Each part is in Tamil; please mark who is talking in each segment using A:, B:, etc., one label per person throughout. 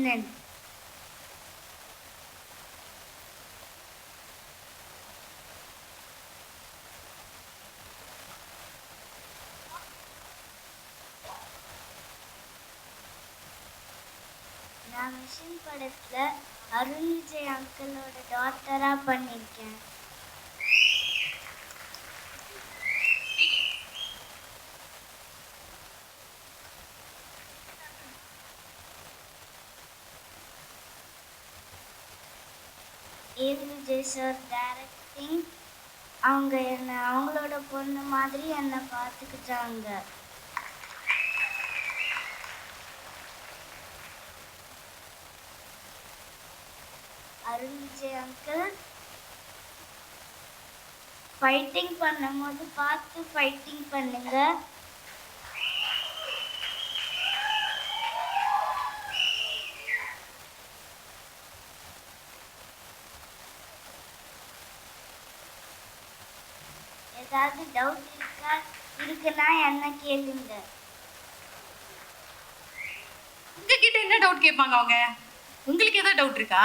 A: வில்லன். நான் மிஷன் படத்துல அருண் விஜய் அங்கிளோட டாக்டரா பண்ணிருக்கேன். ஏல் விஜய் சார் டைரக்டிங். அவங்க என்ன அவங்களோட பொண்ணு மாதிரி என்னை பார்த்துக்கிட்டாங்க. அருண் விஜய் அங்கிள் ஃபைட்டிங் பண்ணும்போது பார்த்து ஃபைட்டிங் பண்ணுங்க. ஏதாவது டவுட் இருக்குன்னா என்ன கேளுங்க.
B: உங்ககிட்ட என்ன டவுட் கேட்பாங்க அவங்க? உங்களுக்கு ஏதாவது டவுட் இருக்கா?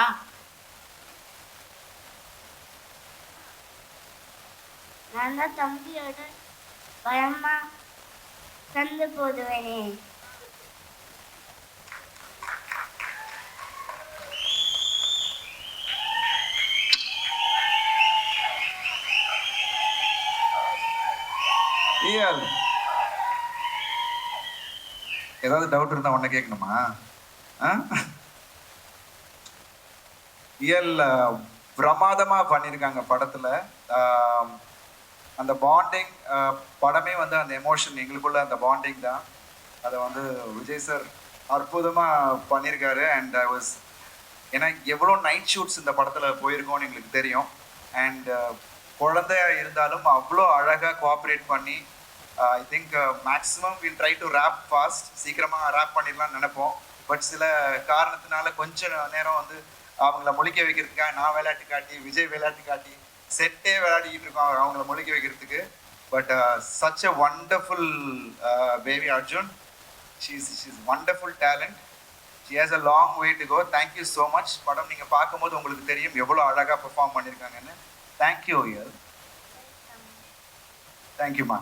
A: நான் தான் தம்பியோட பயமா சந்து போடுவேனே.
C: ஏதாவது டவுட் இருந்தா உன்ன கேட்கணுமா? இயல் பிரமாதமா பண்ணியிருக்காங்க படத்துல. அந்த பாண்டிங் படமே வந்து அந்த எமோஷன் எங்களுக்குள்ள அந்த பாண்டிங் தான். அதை வந்து விஜய் சார் அற்புதமாக பண்ணியிருக்காரு. அண்ட் ஐ வாஸ் ஏன்னா எவ்வளோ நைட் ஷூட்ஸ் இந்த படத்தில் போயிருக்கோன்னு எங்களுக்கு தெரியும். அண்ட் குழந்தையா இருந்தாலும் அவ்வளோ அழகாக கோஆப்ரேட் பண்ணி I think maximum will try to wrap fast, சீக்கிரமாக ரேப் பண்ணிடலாம்னு நினைப்போம். பட் சில காரணத்தினால கொஞ்ச நேரம் வந்து அவங்கள முழிக்க வைக்கிறதுக்காக நான் விளையாட்டு காட்டி விஜய் விளையாட்டு காட்டி செட்டே விளையாடிக்கிட்டு இருக்கோம் அவங்கள முழிக்க வைக்கிறதுக்கு. But such a wonderful baby Arjun. She's wonderful talent. She has a long way to go. Thank you so much. படம் நீங்கள் பார்க்கும்போது உங்களுக்கு தெரியும் எவ்வளோ அழகாக பெர்ஃபார்ம் பண்ணியிருக்காங்கன்னு. தேங்க்யூ ஐயர். தேங்க்யூம்மா.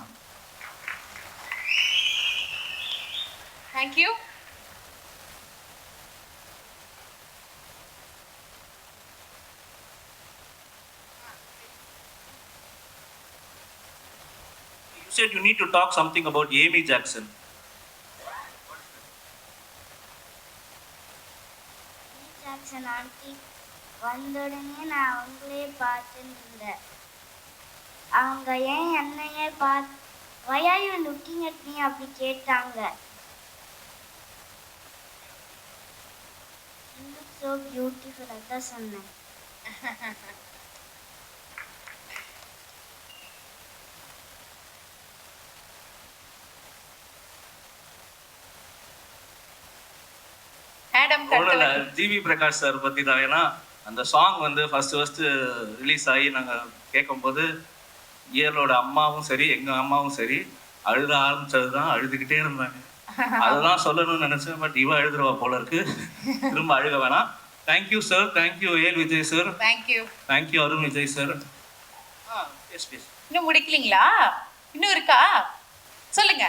B: Thank you.
D: You said you need to talk something about Amy Jackson.
A: Amy Jackson aunty வந்தோடனே நான் அவங்களே பார்த்துருந்தேன். அவங்க ஏன் என்னையே why are you looking at me அப்படி கேட்டாங்க. You look so beautiful அதான் சொன்னேன்.
D: ஜிவி பிரகாஷ் சார் பற்றி தான். ஏன்னா அந்த சாங் வந்து ஃபர்ஸ்ட் ரிலீஸ் ஆகி நாங்கள் கேட்கும்போது இயலோட அம்மாவும் சரி எங்கள் அம்மாவும் சரி அழுத ஆரம்பிச்சது தான். அழுதுகிட்டே இருந்தாங்க. அதுதான் சொல்லணும்னு நினச்சேன். பட் இவ அழுதுருவா போல இருக்கு. திரும்ப அழுக வேணாம். Thank you sir. தேங்க்யூ ஏல் Vijay sir.
B: Thank you.
D: Thank you Arun Vijay sir. Yes please.
B: இன்னும் முடிக்கலீங்களா? இன்னும் இருக்கா? சொல்லுங்க.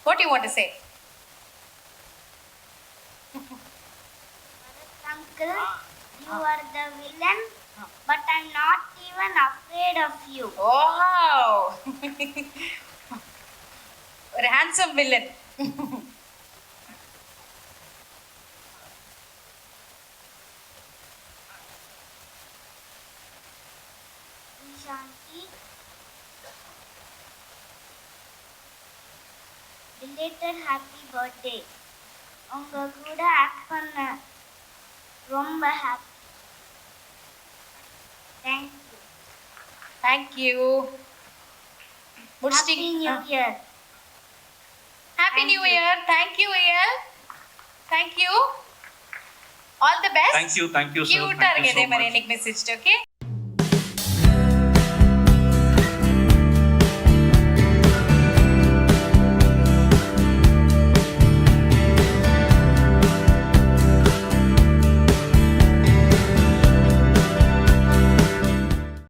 B: What do you want to say?
A: Uncle, you are the villain, but I'm not even afraid of you.
B: Wow! ஒரு handsome villain.
A: Shanti, belated happy birthday. உங்க கூட ஆக்ட் பண்ண ரொம்ப happy. Thank you.
B: Thank you.
A: Happy new year.
B: Happy new year. Thank you year. Thank you. All the best.
D: Thank you. Thank you sir.
B: கியூட்டா இருக்கு. இதே மாதிரி எனக்கு மெசேஜ். ஓகே.